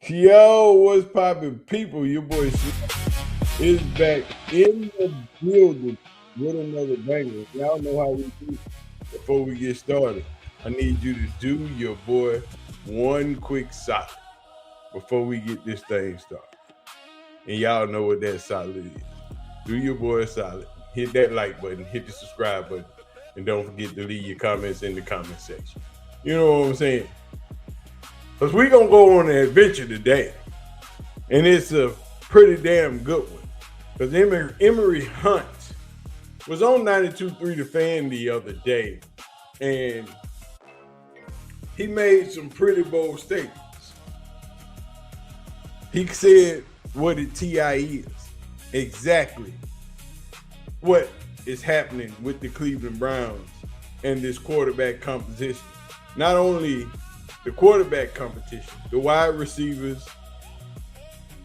Yo, what's poppin', people? Your boy is back in the building with another banger. Y'all know how we do. Before we get started, I need you to do your boy one quick solid before we get this thing started. And y'all know what that solid is. Do your boy a solid. Hit that like button, hit the subscribe button, and don't forget to leave your comments in the comment section. You know what I'm saying? Because we're going to go on an adventure today. And it's a pretty damn good one. Because Emory Hunt was on 92.3 The Fan the other day. And he made some pretty bold statements. He said what a TI is. Exactly what is happening with the Cleveland Browns and this quarterback composition. Not only the quarterback competition, the wide receivers,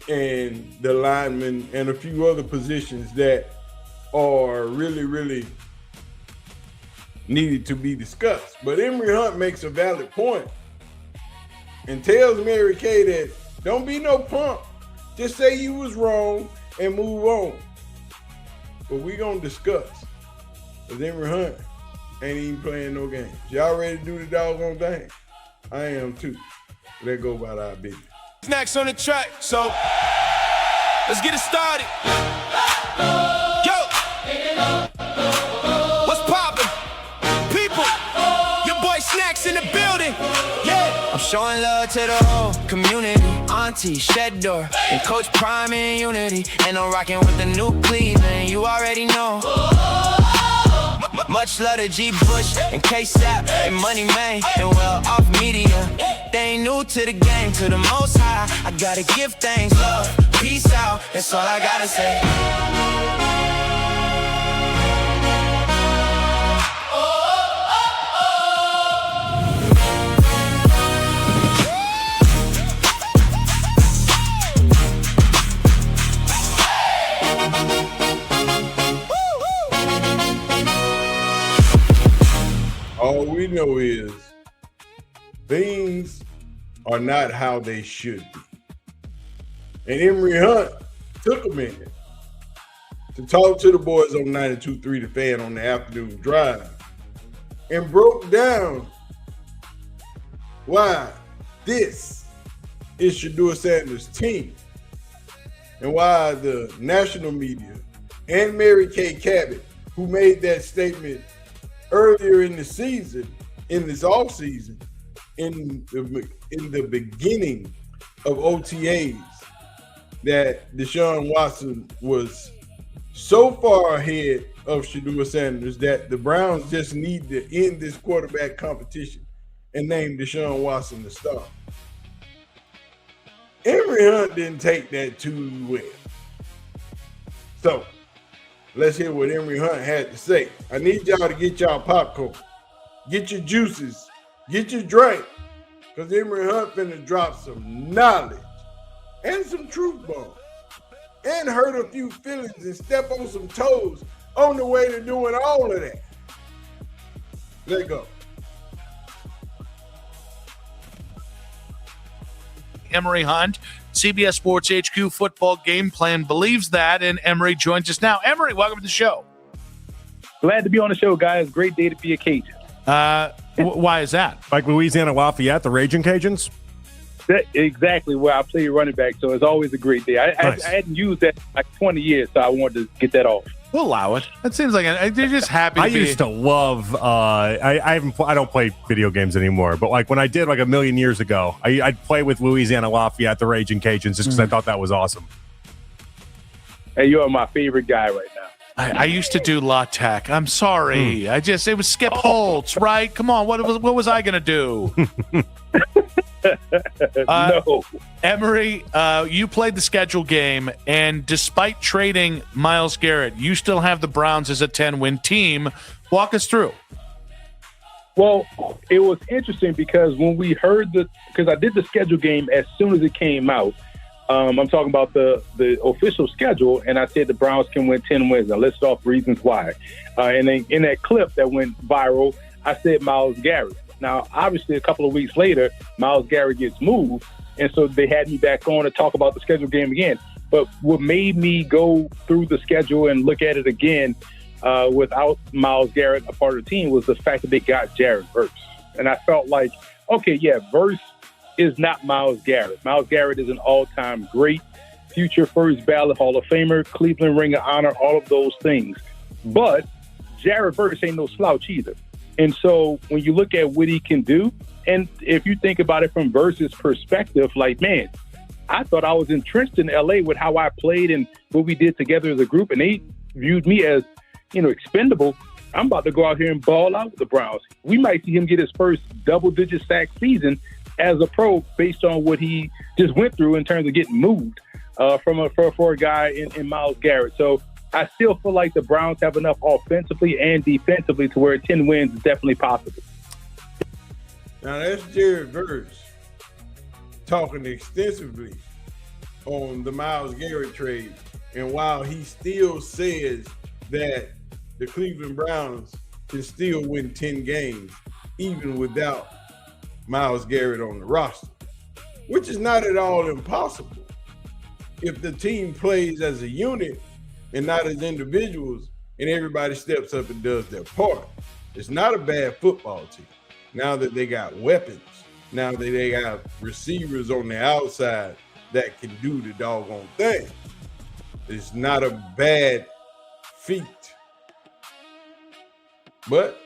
and the linemen, and a few other positions that are really, really needed to be discussed. But Emory Hunt makes a valid point and tells Mary Kay that don't be no punk. Just say you was wrong and move on. But we gonna discuss. Because Emory Hunt ain't even playing no games. Y'all ready to do the doggone thing? I am too. Let's go about our business. Next on the track, so let's get it started. Yo, what's poppin'? People, your boy Snacks in the building. Yeah, I'm showing love to the whole community. Auntie, Shedeur, and Coach Prime in unity. And I'm rocking with the new Cleveland, you already know. Much love to G Bush and K-Sap and Money Man and well off media. They ain't new to the game, to the most high. I gotta give thanks, love, peace out. That's all I gotta say. All we know is things are not how they should be. And Emory Hunt took a minute to talk to the boys on 92.3 The Fan on the afternoon drive and broke down why this is Shedeursanders' team and why the national media and Mary Kay Cabot, who made that statement earlier in the season, in this offseason, in the beginning of OTAs, that Deshaun Watson was so far ahead of Shedeursanders that the Browns just need to end this quarterback competition and name Deshaun Watson the star. Emory Hunt didn't take that too well. So let's hear what Emory Hunt had to say. I need y'all to get y'all popcorn, get your juices, get your drink, because Emory Hunt finna drop some knowledge and some truth bombs and hurt a few feelings and step on some toes on the way to doing all of that. Let's go. Emory Hunt, CBS Sports HQ football game plan believes that, and Emory joins us now. Emory, welcome to the show. Glad to be on the show, guys. Great day to be a Cajun. Why is that? Like Louisiana Lafayette, the Raging Cajuns? That's exactly where I play running back, so it's always a great day. I hadn't used that in like 20 years, so I wanted to get that off. We'll allow it. That seems like they're just happy. I used to love. I don't play video games anymore, but like when I did like a million years ago, I'd play with Louisiana Lafayette, the Raging Cajuns, just because I thought that was awesome. Hey, you are my favorite guy right now. I used to do La Tech. I'm sorry. It was Skip Holtz, right? Come on. What was I gonna do? No. Emory, you played the schedule game, and despite trading Myles Garrett, you still have the Browns as a 10-win team. Walk us through. Well, it was interesting because when we heard because I did the schedule game as soon as it came out. I'm talking about the official schedule, and I said the Browns can win 10 wins. I listed off reasons why. And then in that clip that went viral, I said Myles Garrett. Now, obviously, a couple of weeks later, Myles Garrett gets moved, And so they had me back on to talk about the schedule game again. But what made me go through the schedule and look at it again without Myles Garrett a part of the team was the fact that they got Jared Verse. And I felt like, okay, yeah, Verse is not Myles Garrett. Myles Garrett is an all-time great, future first ballot Hall of Famer, Cleveland Ring of Honor, all of those things. But Jared Verse ain't no slouch either. And so when you look at what he can do, and if you think about it from Verse's perspective, like, man, I thought I was entrenched in LA with how I played and what we did together as a group, and they viewed me as, expendable. I'm about to go out here and ball out with the Browns. We might see him get his first double-digit sack season as a pro based on what he just went through in terms of getting moved for a guy in Myles Garrett. So I still feel like the Browns have enough offensively and defensively to where 10 wins is definitely possible. Now that's Jared Verse talking extensively on the Myles Garrett trade. And while he still says that the Cleveland Browns can still win 10 games even without Myles Garrett on the roster, which is not at all impossible if the team plays as a unit and not as individuals and everybody steps up and does their part. It's not a bad football team. Now that they got weapons, now that they got receivers on the outside that can do the doggone thing, it's not a bad feat. But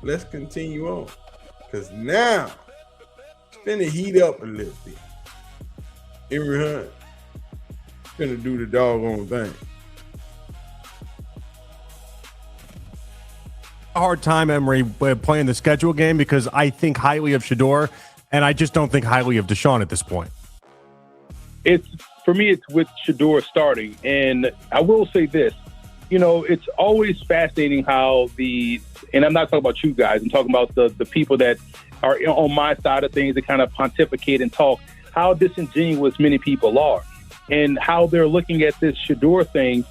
let's continue on, because now it's finna heat up a little bit. Emory Hunt finna do the doggone thing. A hard time, Emory, playing the schedule game because I think highly of Shedeur, and I just don't think highly of Deshaun at this point. For me, it's with Shedeur starting, and I will say this. It's always fascinating how and I'm not talking about you guys, I'm talking about the people that are on my side of things that kind of pontificate and talk, how disingenuous many people are and how they're looking at this Shedeur thing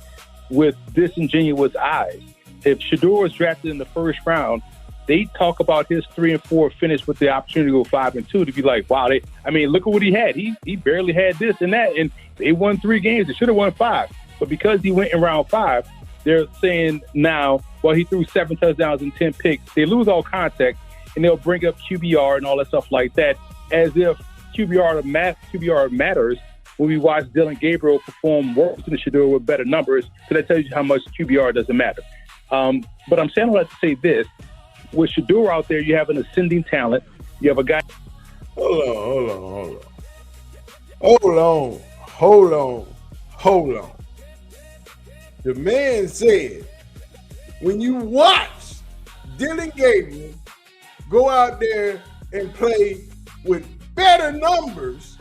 with disingenuous eyes. If Shedeur was drafted in the first round, they talk about his 3-4 finish with the opportunity to go 5-2 to be like, wow, look at what he had. He barely had this and that, and they won 3 games. They should have won 5. But because he went in round 5, they're saying now, well, he threw 7 touchdowns and 10 picks. They lose all context, and they'll bring up QBR and all that stuff like that, as if QBR matters when we watch Dylan Gabriel perform worse than Shedeur with better numbers. So that tells you how much QBR doesn't matter. But I'm saying all that to say this. With Shedeur out there, you have an ascending talent. You have a guy. Hold on. The man said, when you watch Dylan Gabriel go out there and play with better numbers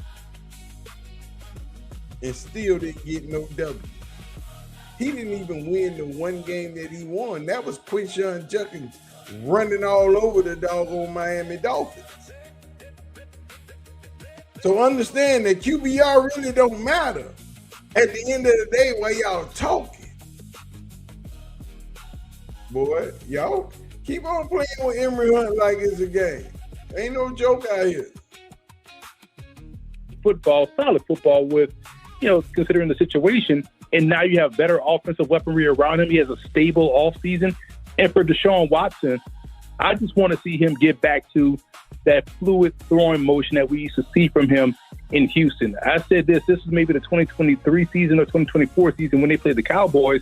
and still didn't get no W. He didn't even win the one game that he won. That was Quinshawn Judkins running all over the doggone Miami Dolphins. So understand that QBR really don't matter at the end of the day while y'all talking. Boy, y'all keep on playing with Emory Hunt like it's a game. Ain't no joke out here. Solid football with, considering the situation. And now you have better offensive weaponry around him. He has a stable offseason. And for Deshaun Watson, I just want to see him get back to that fluid throwing motion that we used to see from him in Houston. I said this is maybe the 2023 season or 2024 season when they played the Cowboys.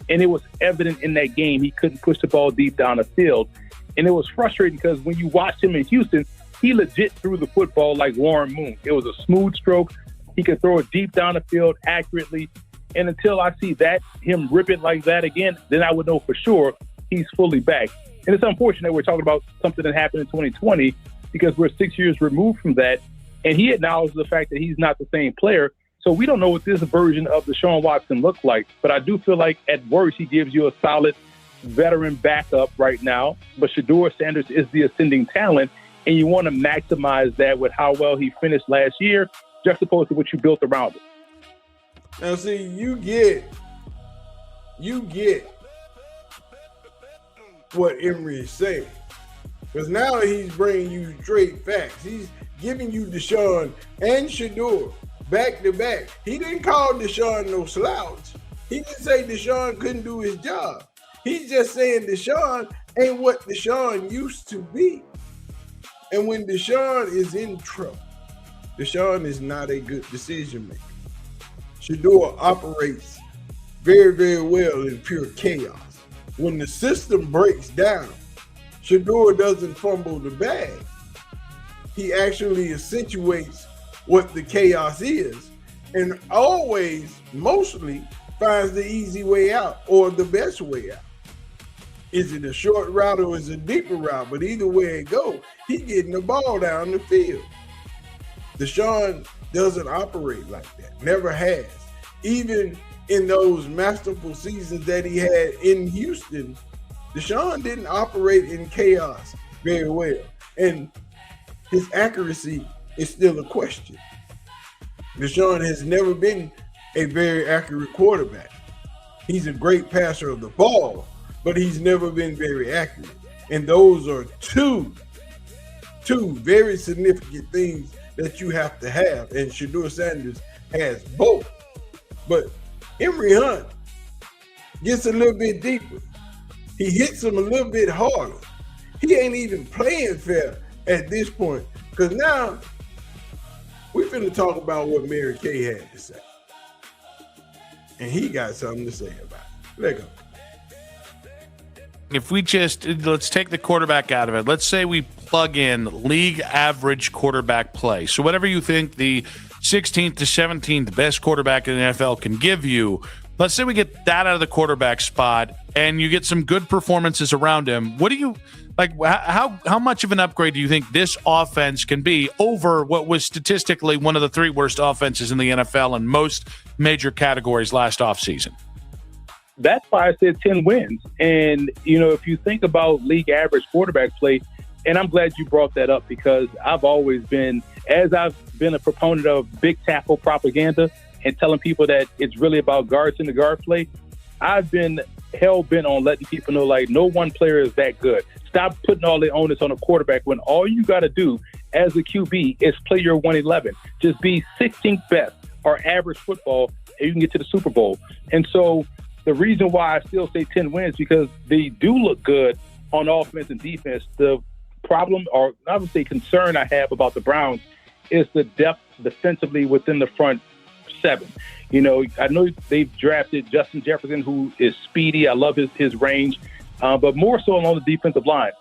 And it was evident in that game he couldn't push the ball deep down the field. And it was frustrating because when you watched him in Houston, he legit threw the football like Warren Moon. It was a smooth stroke. He could throw it deep down the field accurately. And until I see him rip it like that again, then I would know for sure he's fully back. And it's unfortunate we're talking about something that happened in 2020 because we're 6 years removed from that. And he acknowledged the fact that he's not the same player. So we don't know what this version of Deshaun Watson looks like. But I do feel like at worst he gives you a solid veteran backup right now. But shedeursanders is the ascending talent. And you want to maximize that with how well he finished last year, juxtaposed to what you built around him. Now, see, you get what Emory is saying. Because now he's bringing you straight facts. He's giving you Deshaun and Shedeur back to back. He didn't call Deshaun no slouch. He didn't say Deshaun couldn't do his job. He's just saying Deshaun ain't what Deshaun used to be. And when Deshaun is in trouble, Deshaun is not a good decision maker. Shedeur operates very, very well in pure chaos. When the system breaks down, Shedeur doesn't fumble the bag. He actually accentuates what the chaos is and always, mostly, finds the easy way out or the best way out. Is it a short route or is it a deeper route? But either way it goes, he's getting the ball down the field. Deshaun doesn't operate like that, never has. Even in those masterful seasons that he had in Houston, Deshaun didn't operate in chaos very well. And his accuracy is still a question. Deshaun has never been a very accurate quarterback. He's a great passer of the ball, but he's never been very accurate. And those are two very significant things that you have to have. And Shedeur Sanders has both. But Emory Hunt gets a little bit deeper. He hits him a little bit harder. He ain't even playing fair at this point. Because now we're finna talk about what Mary Kay had to say. And he got something to say about it. Let go. If we let's take the quarterback out of it. Let's say we plug in league average quarterback play. So whatever you think the 16th to 17th best quarterback in the NFL can give you, let's say we get that out of the quarterback spot and you get some good performances around him. What do you like? How much of an upgrade do you think this offense can be over what was statistically one of the 3 worst offenses in the NFL in most major categories last offseason? That's why I said 10 wins. And, if you think about league average quarterback play, and I'm glad you brought that up because I've been a proponent of big tackle propaganda and telling people that it's really about guards in the guard play, I've been hell-bent on letting people know, like, no one player is that good. Stop putting all the onus on a quarterback when all you got to do as a QB is play your 111. Just be 16th best or average football, and you can get to the Super Bowl. And so the reason why I still say 10 wins because they do look good on offense and defense. The problem, or I would say concern I have about the Browns is the depth defensively within the front 7. I know they've drafted Justin Jefferson, who is speedy. I love his range, but more so on the defensive line.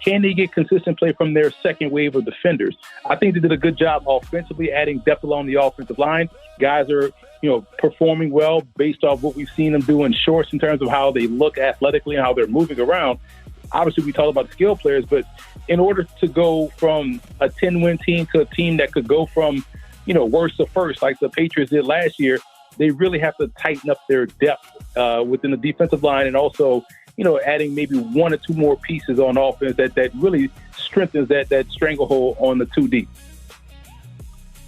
Can they get consistent play from their second wave of defenders? I think they did a good job offensively adding depth along the offensive line. Guys are, performing well based off what we've seen them do in shorts in terms of how they look athletically and how they're moving around. Obviously, we talk about skill players, but in order to go from a 10-win team to a team that could go from, worst to first, like the Patriots did last year, they really have to tighten up their depth within the defensive line and also, adding maybe 1 or 2 more pieces on offense that really strengthens that stranglehold on the 2 deep.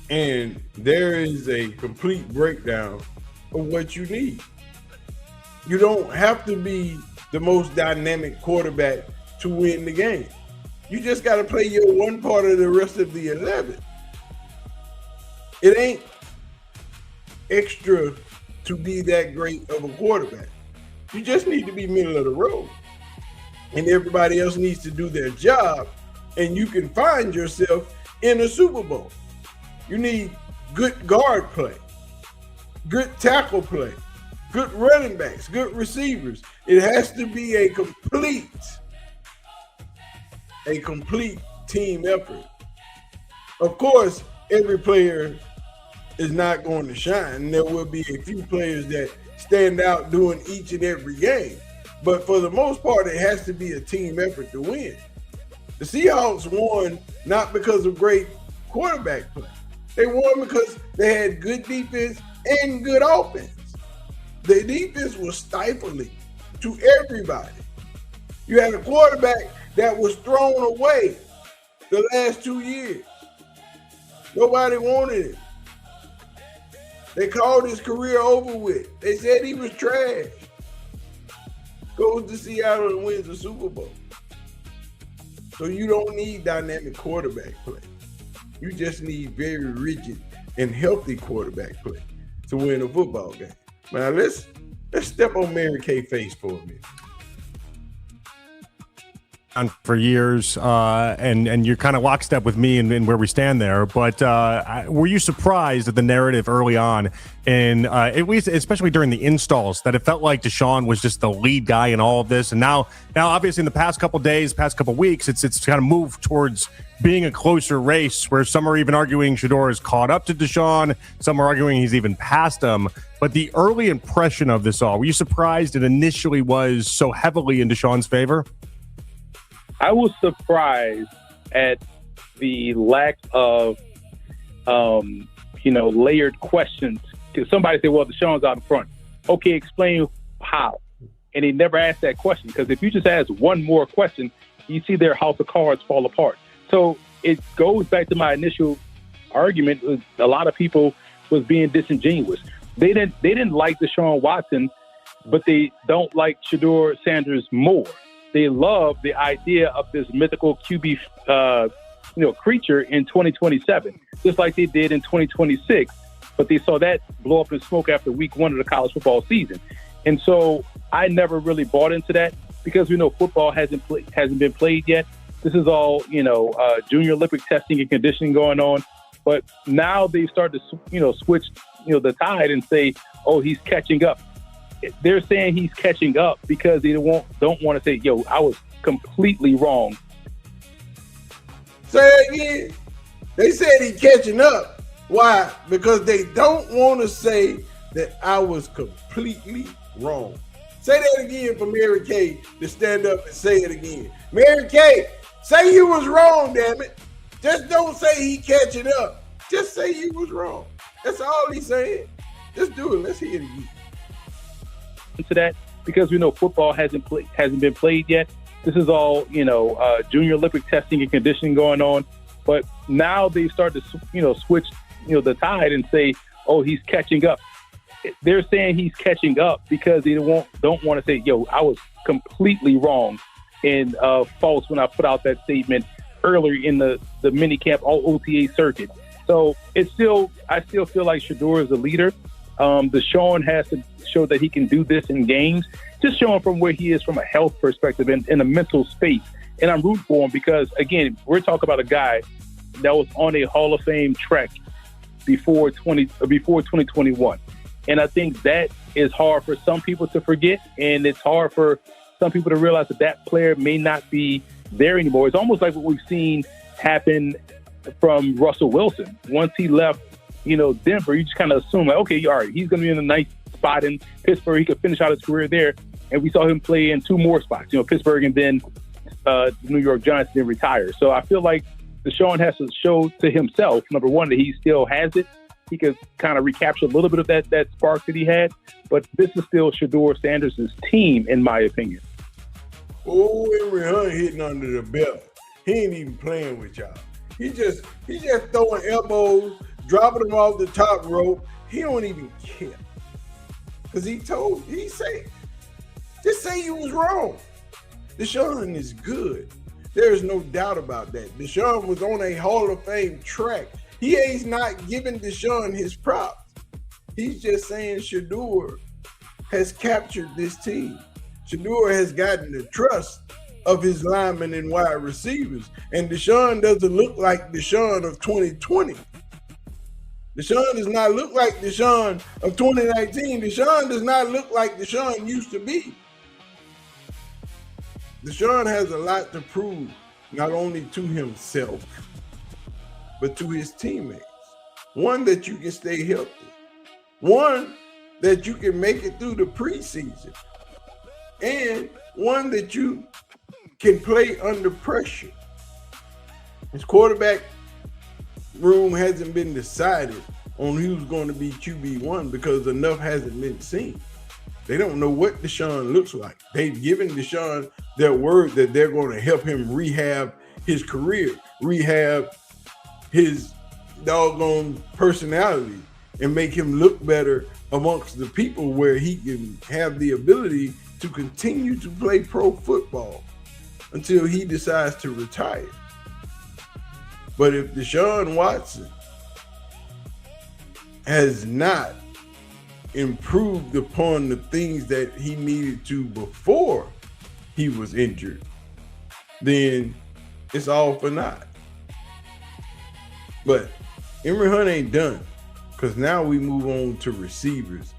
And there is a complete breakdown of what you need. You don't have to be the most dynamic quarterback to win the game. You just got to play your one part of the rest of the 11. It ain't extra to be that great of a quarterback. You just need to be middle of the road. And everybody else needs to do their job, and you can find yourself in a Super Bowl. You need good guard play, good tackle play, good running backs, good receivers. It has to be a complete team effort. Of course, every player is not going to shine. There will be a few players that stand out doing each and every game. But for the most part, it has to be a team effort to win. The Seahawks won not because of great quarterback play. They won because they had good defense and good offense. The defense was stifling to everybody. You had a quarterback that was thrown away the last 2 years. Nobody wanted him. They called his career over with. They said he was trash. Goes to Seattle and wins the Super Bowl. So you don't need dynamic quarterback play. You just need very rigid and healthy quarterback play to win a football game. Now let's step on Mary Kay face for a minute. For years, and you're kind of lockstep with me in where we stand there. But were you surprised at the narrative early on, and at least especially during the installs, that it felt like Deshaun was just the lead guy in all of this? And now obviously in the past couple days, past couple weeks, it's kind of moved towards being a closer race, where some are even arguing Shedeur is caught up to Deshaun, some are arguing he's even past him. But the early impression of this all, were you surprised it initially was so heavily in Deshaun's favor? I was surprised at the lack of, layered questions. Because somebody said, well, Deshaun's out in front. Okay, explain how. And he never asked that question. Because if you just ask one more question, you see their house of cards fall apart. So it goes back to my initial argument. A lot of people was being disingenuous. They didn't like Deshaun Watson, but they don't like Shedeursanders more. They love the idea of this mythical QB, creature in 2027, just like they did in 2026. But they saw that blow up in smoke after week 1 of the college football season. And so I never really bought into that because we know football hasn't been played yet. This is all, junior Olympic testing and conditioning going on. But now they've started to, switch, the tide and say, oh, he's catching up. They're saying he's catching up because they don't want to say, yo, I was completely wrong. Say it again. They said he's catching up. Why? Because they don't want to say that I was completely wrong. Say that again for Mary Kay to stand up and say it again. Mary Kay, say you was wrong, damn it. Just don't say he catching up. Just say you was wrong. That's all he's saying. Just do it. Let's hear it again. To that because we know football hasn't been played yet. This is all junior Olympic testing and conditioning going on. But now they start to switch the tide and say, oh, he's catching up. They're saying he's catching up because they don't want to say, yo, I was completely wrong and false when I put out that statement earlier in the mini camp all OTA circuit. So I still feel like Shedeur is the leader. Deshaun has to show that he can do this in games, just showing from where he is from a health perspective and in a mental space. And I'm rooting for him because, again, we're talking about a guy that was on a Hall of Fame trek before 2021. And I think that is hard for some people to forget. And it's hard for some people to realize that player may not be there anymore. It's almost like what we've seen happen from Russell Wilson. Once he left, Denver, you just kind of assume, like, okay, all right, he's going to be in a nice spot in Pittsburgh. He could finish out his career there. And we saw him play in 2 more spots, Pittsburgh and then the New York Giants, then retire. So I feel like Deshaun has to show to himself, number one, that he still has it. He could kind of recapture a little bit of that spark that he had. But this is still Shedeursanders' team, in my opinion. Oh, Emory Hunt hitting under the belt. He ain't even playing with y'all. He just throwing elbows, dropping them off the top rope. He don't even care. Because just say you was wrong. Deshaun is good. There is no doubt about that. Deshaun was on a Hall of Fame track. He is not giving Deshaun his props. He's just saying Shedeur has captured this team. Shedeur has gotten the trust of his linemen and wide receivers. And Deshaun doesn't look like Deshaun of 2020. Deshaun does not look like Deshaun of 2019. Deshaun does not look like Deshaun used to be. Deshaun has a lot to prove, not only to himself, but to his teammates. One, that you can stay healthy. One, that you can make it through the preseason. And one, that you can play under pressure. His quarterback room hasn't been decided on who's going to be QB1 because enough hasn't been seen. They don't know what Deshaun looks like. They've given Deshaun their word that they're going to help him rehab his career, rehab his doggone personality, and make him look better amongst the people where he can have the ability to continue to play pro football until he decides to retire. But if Deshaun Watson has not improved upon the things that he needed to before he was injured, then it's all for naught. But Emory Hunt ain't done, because now we move on to receivers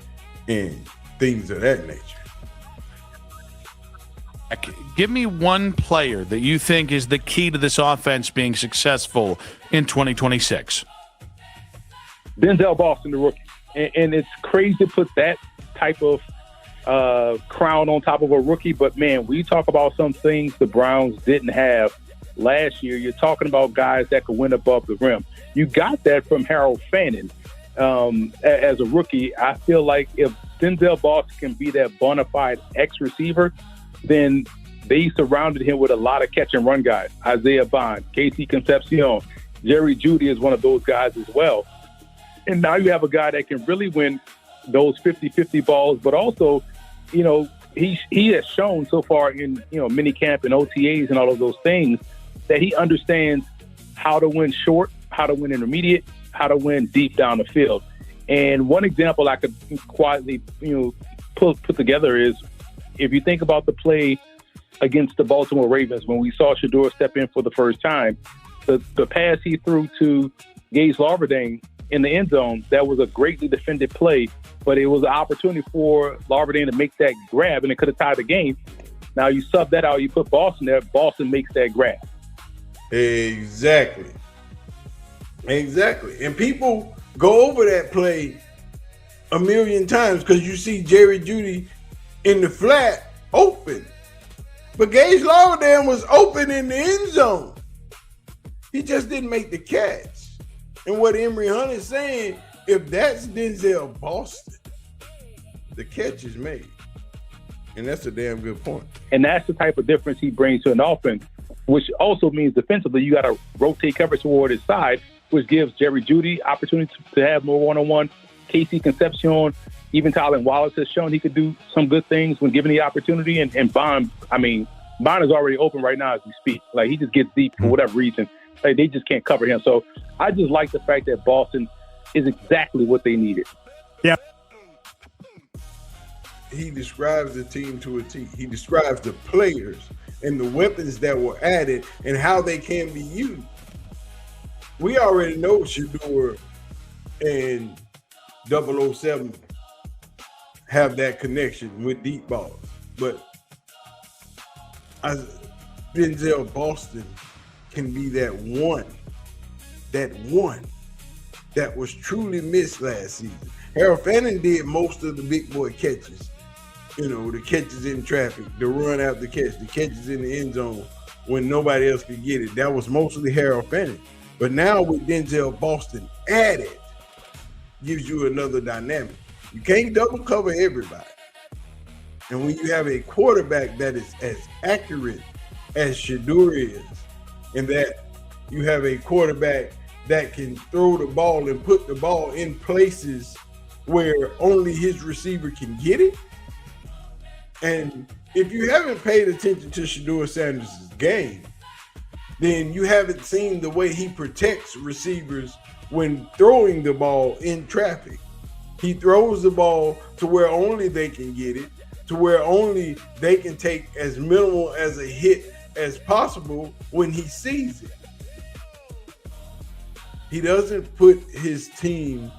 and things of that nature. Give me one player that you think is the key to this offense being successful in 2026. Denzel Boston, the rookie. And it's crazy to put that type of crown on top of a rookie. But, man, we talk about some things the Browns didn't have last year. You're talking about guys that could win above the rim. You got that from Harold Fannin as a rookie. I feel like if Denzel Boston can be that bona fide X receiver, then they surrounded him with a lot of catch and run guys. Isaiah Bond, Casey Concepcion, Jerry Jeudy is one of those guys as well. And now you have a guy that can really win those 50-50 balls, but also, you know, he has shown so far in, you know, minicamp and OTAs and all of those things that he understands how to win short, how to win intermediate, how to win deep down the field. And one example I could quietly, you know, put together is, if you think about the play against the Baltimore Ravens, when we saw Shedeur step in for the first time, the pass he threw to Gage Larverdane in the end zone, that was a greatly defended play, but it was an opportunity for Larverdane to make that grab, and it could have tied the game. Now you sub that out, you put Boston there, Boston makes that grab. Exactly. And people go over that play a million times because you see Jerry Jeudy in the flat open, but Gage Larverdane was open in the end zone. He just didn't make the catch. And what Emory Hunt is saying, if that's Denzel Boston, the catch is made. And that's a damn good point. And that's the type of difference he brings to an offense, which also means defensively you got to rotate coverage toward his side, which gives Jerry Jeudy opportunity to have more one-on-one. Casey Concepcion, even Tylen Wallace has shown he could do some good things when given the opportunity. And Bond, I mean, Bond is already open right now as we speak. Like, he just gets deep for whatever reason. Like, they just can't cover him. So I just like the fact that Boston is exactly what they needed. Yeah. He describes the team to a T. He describes the players and the weapons that were added and how they can be used. We already know Shedeur and 007 have that connection with deep balls, but Denzel Boston can be that one that was truly missed last season. Harold Fannin did most of the big boy catches, you know, the catches in traffic, the run out the catch, the catches in the end zone when nobody else could get it. That was mostly Harold Fannin. But now with Denzel Boston added, gives you another dynamic. You can't double cover everybody. And when you have a quarterback that is as accurate as Shedeur is, and that you have a quarterback that can throw the ball and put the ball in places where only his receiver can get it. And if you haven't paid attention to Shedeursanders' game, then you haven't seen the way he protects receivers when throwing the ball in traffic. He throws the ball to where only they can get it, to where only they can take as minimal as a hit as possible when he sees it. He doesn't put his team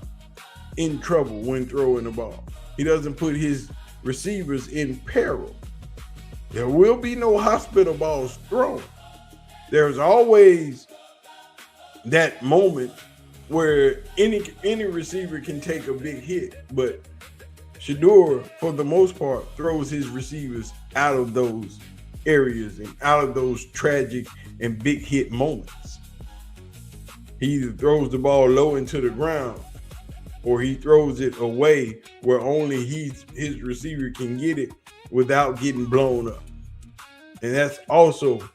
in trouble when throwing the ball. He doesn't put his receivers in peril. There will be no hospital balls thrown. There's always that moment where any receiver can take a big hit, but Shedeur, for the most part, throws his receivers out of those areas and out of those tragic and big hit moments. He either throws the ball low into the ground or he throws it away where only his receiver can get it without getting blown up. And that's also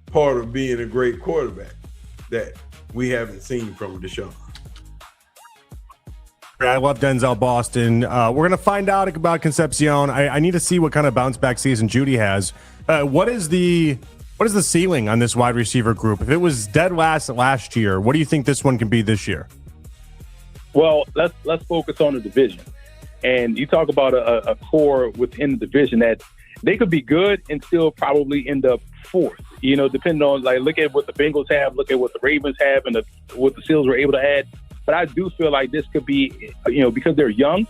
part of being a great quarterback that we haven't seen from Deshaun. I love Denzel Boston. We're going to find out about Concepcion. I need to see what kind of bounce back season Jeudy has. What is the What is the ceiling on this wide receiver group? If it was dead last year, what do you think this one can be this year? Well, let's focus on the division. And you talk about a core within the division that they could be good and still probably end up fourth. Depending on, look at what the Bengals have, look at what the Ravens have, and what the Steelers were able to add. But I do feel like this could be, because they're young,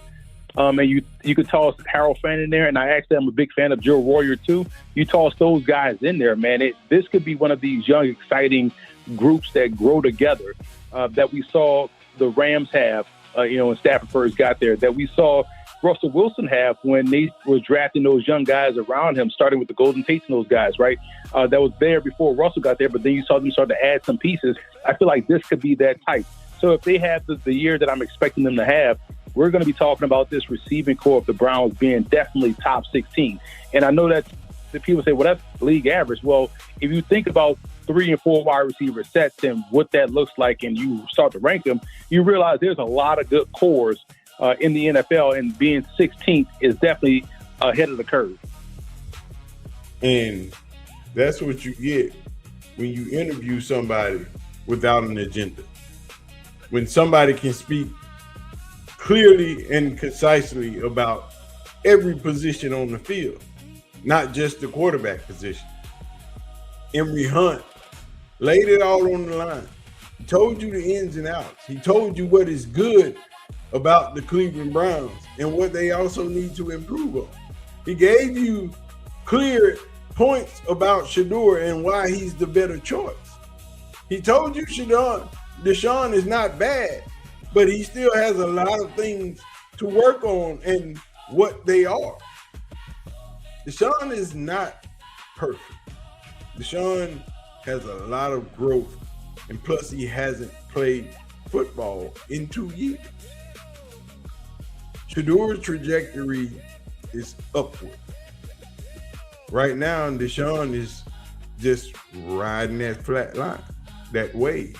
and you could toss Harold Fan in there, and I actually am a big fan of Joe Royer too. You toss those guys in there, man. This could be one of these young, exciting groups that grow together that we saw the Rams have, when Stafford first got there, that we saw Russell Wilson have when they were drafting those young guys around him, starting with the Golden Tates and those guys, right? That was there before Russell got there, but then you saw them start to add some pieces. I feel like this could be that type. So if they have the year that I'm expecting them to have, we're going to be talking about this receiving core of the Browns being definitely top 16. And I know that the people say, well, that's league average. Well, if you think about 3 and 4 wide receiver sets and what that looks like, and you start to rank them, you realize there's a lot of good cores in the NFL, and being 16th is definitely ahead of the curve. And that's what you get when you interview somebody without an agenda. When somebody can speak clearly and concisely about every position on the field, not just the quarterback position. Emory Hunt laid it all on the line. He told you the ins and outs. He told you what is good about the Cleveland Browns and what they also need to improve on. He gave you clear points about Shedeur and why he's the better choice. He told you Deshaun is not bad, but he still has a lot of things to work on and what they are. Deshaun is not perfect. Deshaun has a lot of growth, and plus he hasn't played football in 2 years. Shedeur's trajectory is upward. Right now, Deshaun is just riding that flat line, that wave.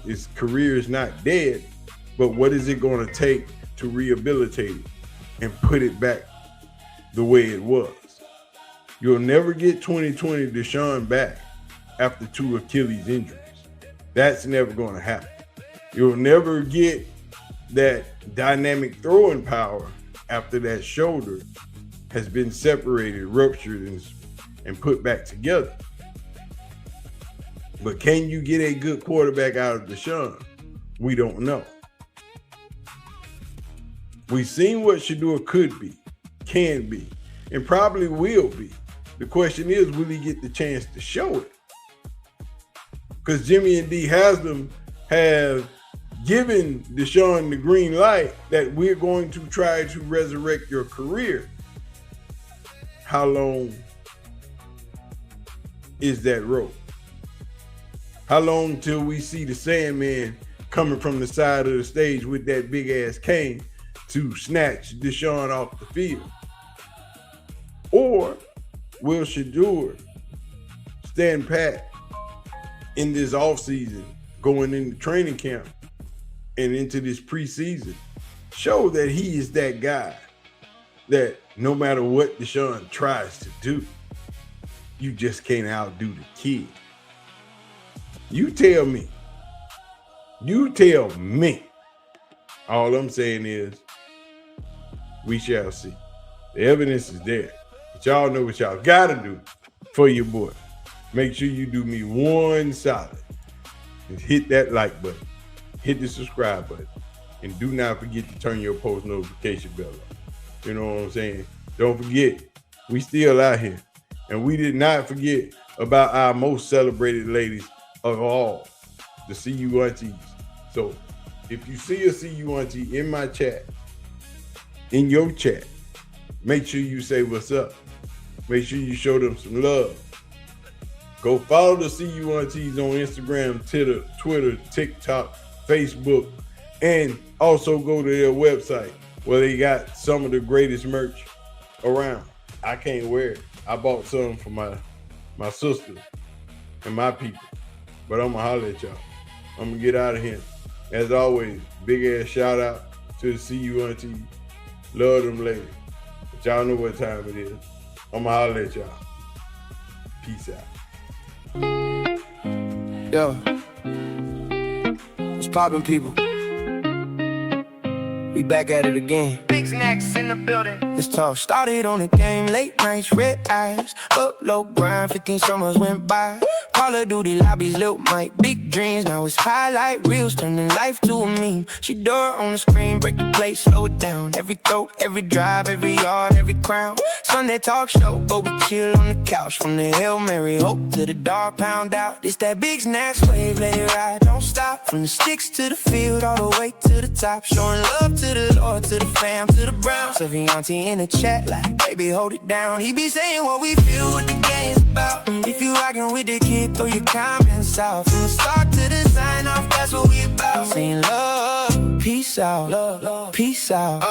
His career is not dead, but what is it going to take to rehabilitate it and put it back the way it was? You'll never get 2020 Deshaun back after 2 Achilles injuries. That's never going to happen. You'll never get that dynamic throwing power after that shoulder has been separated, ruptured, and put back together. But can you get a good quarterback out of Deshaun? We don't know. We've seen what Shedeur could be, can be, and probably will be. The question is, will he get the chance to show it? Because Jimmy and D Haslam have given Deshaun the green light that we're going to try to resurrect your career. How long is that rope? How long till we see the Sandman coming from the side of the stage with that big ass cane to snatch Deshaun off the field? Or will Shedeur stand pat in this offseason, going into training camp and into this preseason, show that he is that guy that no matter what Deshaun tries to do, you just can't outdo the kid? You tell me. You tell me. All I'm saying is, we shall see. The evidence is there. But y'all know what y'all gotta do for your boy. Make sure you do me one solid and hit that like button, hit the subscribe button, and do not forget to turn your post notification bell on. You know what I'm saying? Don't forget, we still out here, and we did not forget about our most celebrated ladies of all, the CU aunties. So if you see a CU auntie in my chat, in your chat, make sure you say what's up. Make sure you show them some love. Go follow the CU aunties on Instagram, Twitter, TikTok, Facebook, and also go to their website where they got some of the greatest merch around. I can't wear it. I bought some for my sister and my people. But I'm gonna holler at y'all. I'm gonna get out of here. As always, big ass shout out to the CU aunties. Love them ladies. But y'all know what time it is. I'm gonna holler at y'all. Peace out. Yo, what's poppin', people? We back at it again. Big snacks in the building. This talk started on the game, late nights, red eyes, up low grind, 15 summers went by. Call of Duty lobbies, Lil Mike, big dreams. Now it's highlight reels, turning life to a meme. Shedeur on the screen, break the plate, slow it down. Every throw, every drive, every yard, every crown. Sunday talk show, but we chill on the couch. From the Hail Mary, hope to the dog pound out. It's that big snacks wave, let it ride, don't stop. From the sticks to the field, all the way to the top. Showing love to the Lord, to the fam, to the Browns. Serving auntie in the chat like, baby, hold it down. He be saying what we feel, what the game's about. And if you rockin' with the kid, throw your comments out. From the start to the sign off, that's what we about. Saying love, peace out, love, peace out.